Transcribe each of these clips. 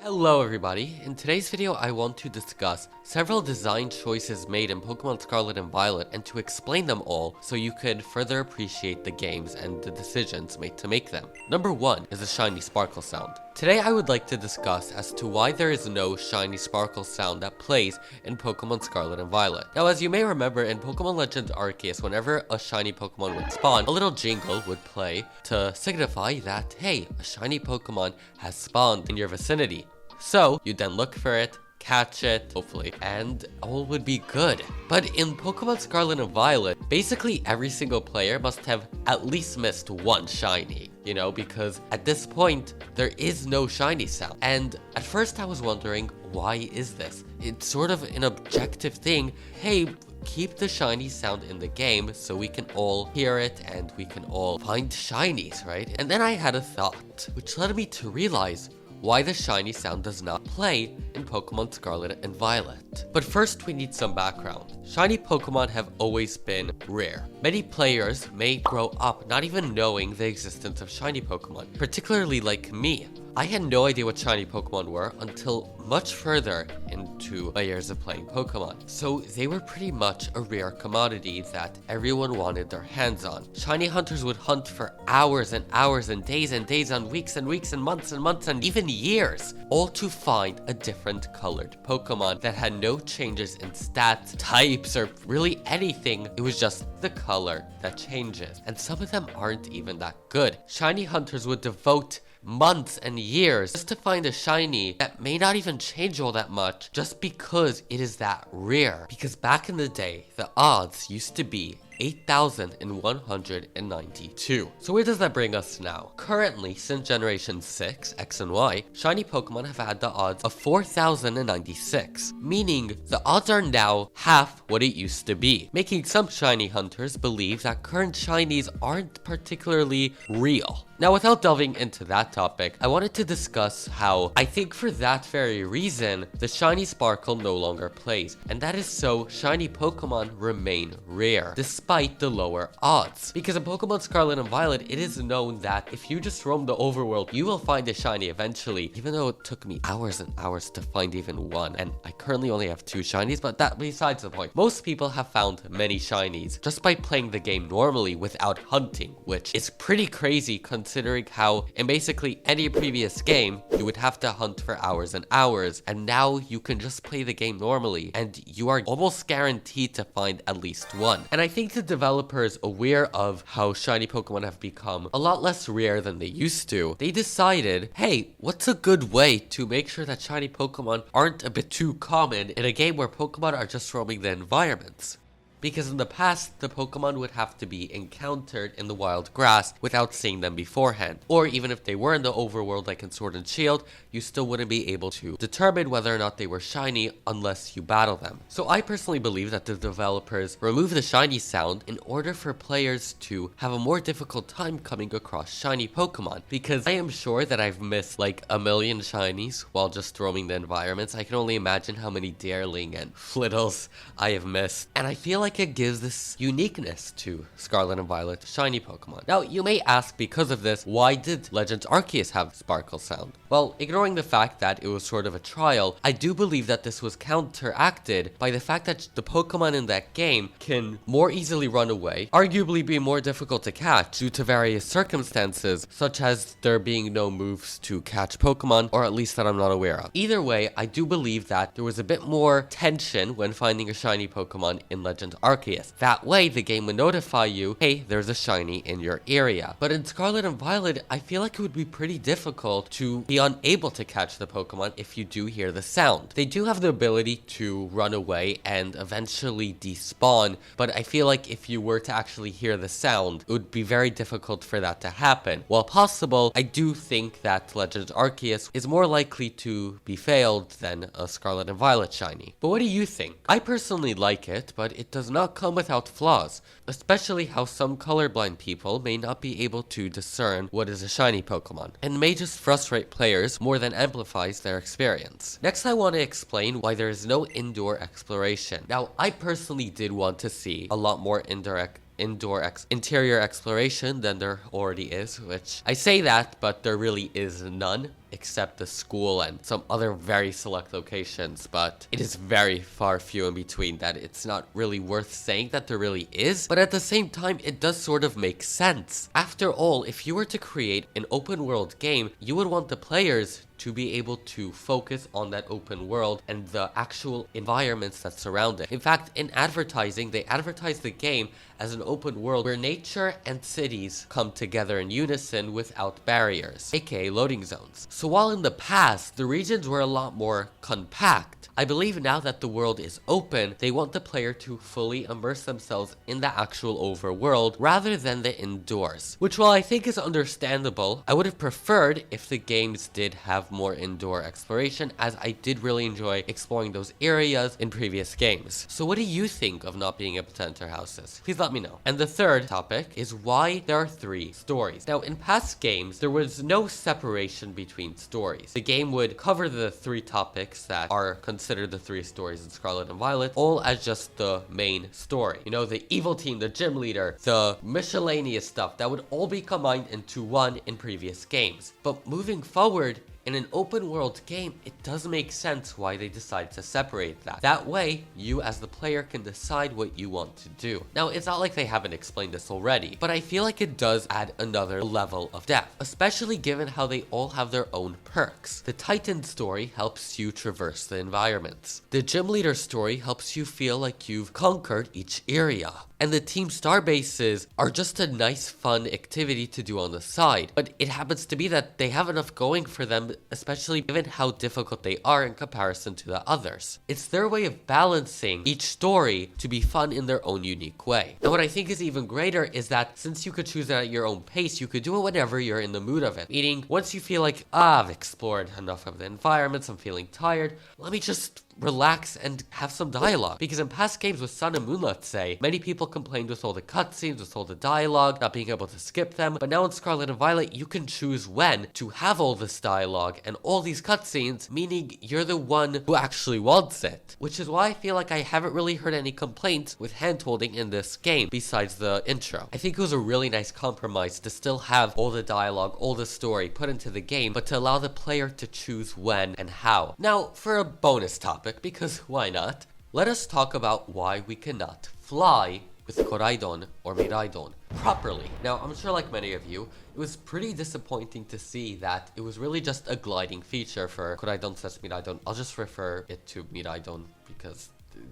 Hello everybody, in today's video I want to discuss several design choices made in Pokemon Scarlet and Violet and to explain them all so you could further appreciate the games and the decisions made to make them. Number 1 is a shiny sparkle sound. Today I would like to discuss as to why there is no shiny sparkle sound that plays in Pokemon Scarlet and Violet. Now as you may remember in Pokemon Legends Arceus, whenever a shiny Pokemon would spawn, a little jingle would play to signify that, hey, a shiny Pokemon has spawned in your vicinity. So, you then look for it, catch it, hopefully, and all would be good. But in Pokemon Scarlet and Violet, basically every single player must have at least missed one shiny, because at this point, there is no shiny sound. And at first I was wondering, why is this? It's sort of an objective thing. Hey, keep the shiny sound in the game so we can all hear it and we can all find shinies, right? And then I had a thought, which led me to realize why the shiny sound does not play in Pokemon Scarlet and Violet. But first we need some background. Shiny Pokemon have always been rare. Many players may grow up not even knowing the existence of shiny Pokemon, particularly like me. I had no idea what shiny Pokemon were until much further into my years of playing Pokemon. So they were pretty much a rare commodity that everyone wanted their hands on. Shiny hunters would hunt for hours and hours and days on weeks and weeks and months and even years, all to find a different colored Pokemon that had no changes in stats, types, or really anything. It was just the color that changes. And some of them aren't even that good. Shiny hunters would devote months and years just to find a shiny that may not even change all that much just because it is that rare. Because back in the day, the odds used to be 8,192. So where does that bring us now? Currently, since Generation 6, X and Y, shiny Pokemon have had the odds of 4,096, meaning the odds are now half what it used to be, making some shiny hunters believe that current shinies aren't particularly real. Now, without delving into that topic, I wanted to discuss how I think for that very reason, the shiny sparkle no longer plays, and that is so shiny Pokemon remain rare, despite the lower odds. Because in Pokemon Scarlet and Violet, it is known that if you just roam the overworld, you will find a shiny eventually, even though it took me hours and hours to find even one, and I currently only have 2 shinies, but that besides the point. Most people have found many shinies just by playing the game normally without hunting, which is pretty crazy considering how in basically any previous game you would have to hunt for hours and hours, and now you can just play the game normally and you are almost guaranteed to find at least one. And I think the developers, aware of how shiny Pokemon have become a lot less rare than they used to, they decided, hey, what's a good way to make sure that shiny Pokemon aren't a bit too common in a game where Pokemon are just roaming the environments? Because in the past, the Pokemon would have to be encountered in the wild grass without seeing them beforehand. Or even if they were in the overworld like in Sword and Shield, you still wouldn't be able to determine whether or not they were shiny unless you battle them. So I personally believe that the developers removed the shiny sound in order for players to have a more difficult time coming across shiny Pokemon. Because I am sure that I've missed like a million shinies while just roaming the environments. I can only imagine how many Darling and Flittles I have missed. And I feel like it gives this uniqueness to Scarlet and Violet shiny Pokemon. Now, you may ask, because of this, why did Legends Arceus have sparkle sound? Well, ignoring the fact that it was sort of a trial, I do believe that this was counteracted by the fact that the Pokemon in that game can more easily run away, arguably be more difficult to catch due to various circumstances, such as there being no moves to catch Pokemon, or at least that I'm not aware of. Either way, I do believe that there was a bit more tension when finding a shiny Pokemon in Legends Arceus. That way, the game would notify you, hey, there's a shiny in your area. But in Scarlet and Violet, I feel like it would be pretty difficult to be unable to catch the Pokemon if you do hear the sound. They do have the ability to run away and eventually despawn, but I feel like if you were to actually hear the sound, it would be very difficult for that to happen. While possible, I do think that Legends Arceus is more likely to be failed than a Scarlet and Violet shiny. But what do you think? I personally like it, but it does not come without flaws, especially how some colorblind people may not be able to discern what is a shiny Pokemon, and may just frustrate players more than amplifies their experience. Next, I want to explain why there is no indoor exploration. Now, I personally did want to see a lot more indoor interior exploration than there already is, which I say that, but there really is none, except the school and some other very select locations, but it is very far few in between that it's not really worth saying that there really is, but at the same time, it does sort of make sense. After all, if you were to create an open world game, you would want the players to be able to focus on that open world and the actual environments that surround it. In fact, in advertising, they advertise the game as an open world where nature and cities come together in unison without barriers, aka loading zones. So while in the past, the regions were a lot more compact, I believe now that the world is open, they want the player to fully immerse themselves in the actual overworld rather than the indoors. Which, while I think is understandable, I would have preferred if the games did have more indoor exploration, as I did really enjoy exploring those areas in previous games. So what do you think of not being able to enter houses? Please let me know. And the third topic is why there are 3 stories. Now, in past games, there was no separation between stories. The game would cover the 3 topics that are considered the 3 stories in Scarlet and Violet, all as just the main story. You know, the evil team, the gym leader, the miscellaneous stuff, that would all be combined into one in previous games. But moving forward, in an open world game, it does make sense why they decide to separate that. That way, you as the player can decide what you want to do. Now, it's not like they haven't explained this already, but I feel like it does add another level of depth, especially given how they all have their own perks. The Titan story helps you traverse the environments. The gym leader story helps you feel like you've conquered each area. And the Team Star bases are just a nice fun activity to do on the side. But it happens to be that they have enough going for them, especially given how difficult they are in comparison to the others. It's their way of balancing each story to be fun in their own unique way. And what I think is even greater is that since you could choose it at your own pace, you could do it whenever you're in the mood of it. Meaning, once you feel like, I've explored enough of the environments, I'm feeling tired, let me just relax and have some dialogue. Because in past games with Sun and Moon, let's say, many people complained with all the cutscenes, with all the dialogue, not being able to skip them. But now in Scarlet and Violet, you can choose when to have all this dialogue and all these cutscenes, meaning you're the one who actually wants it. Which is why I feel like I haven't really heard any complaints with hand-holding in this game, besides the intro. I think it was a really nice compromise to still have all the dialogue, all the story put into the game, but to allow the player to choose when and how. Now, for a bonus topic, because why not? Let us talk about why we cannot fly with Koraidon or Miraidon properly. Now, I'm sure like many of you, it was pretty disappointing to see that it was really just a gliding feature for Koraidon / Miraidon. I'll just refer it to Miraidon because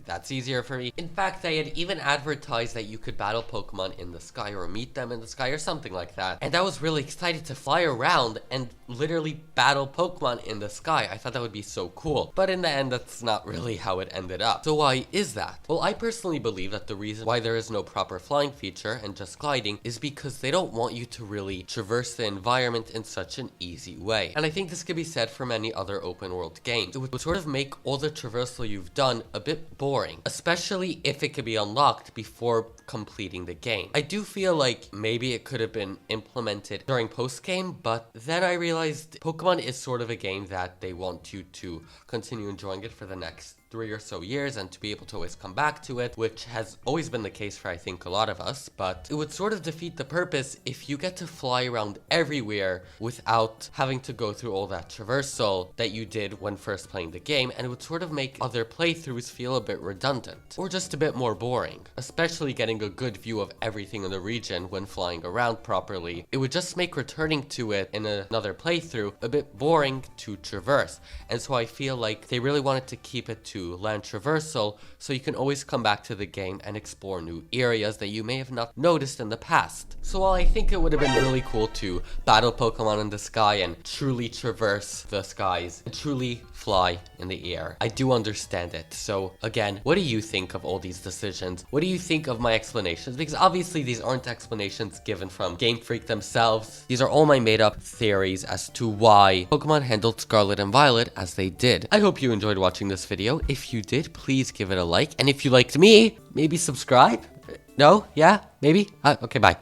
that's easier for me. In fact, they had even advertised that you could battle Pokemon in the sky or meet them in the sky or something like that. And I was really excited to fly around and literally battle Pokemon in the sky. I thought that would be so cool. But in the end, that's not really how it ended up. So why is that? Well, I personally believe that the reason why there is no proper flying feature and just gliding is because they don't want you to really traverse the environment in such an easy way. And I think this could be said for many other open world games. It would sort of make all the traversal you've done a bit boring, especially if it could be unlocked before completing the game. I do feel like maybe it could have been implemented during post-game, but then I realized Pokemon is sort of a game that they want you to continue enjoying it for the next 3 or so years and to be able to always come back to it, which has always been the case for I think a lot of us, but it would sort of defeat the purpose if you get to fly around everywhere without having to go through all that traversal that you did when first playing the game, and it would sort of make other playthroughs feel a bit redundant or just a bit more boring, especially getting a good view of everything in the region when flying around properly. It would just make returning to it in another playthrough a bit boring to traverse, and so I feel like they really wanted to keep it to land traversal so you can always come back to the game and explore new areas that you may have not noticed in the past. So while I think it would have been really cool to battle Pokemon in the sky and truly traverse the skies and truly fly in the air, I do understand it. So again, what do you think of all these decisions? What do you think of my explanations? Because obviously these aren't explanations given from GameFreak themselves. These are all my made up theories as to why Pokemon handled Scarlet and Violet as they did. I hope you enjoyed watching this video. If you did, please give it a like. And if you liked me, maybe subscribe? No? Yeah? Maybe? Okay, bye.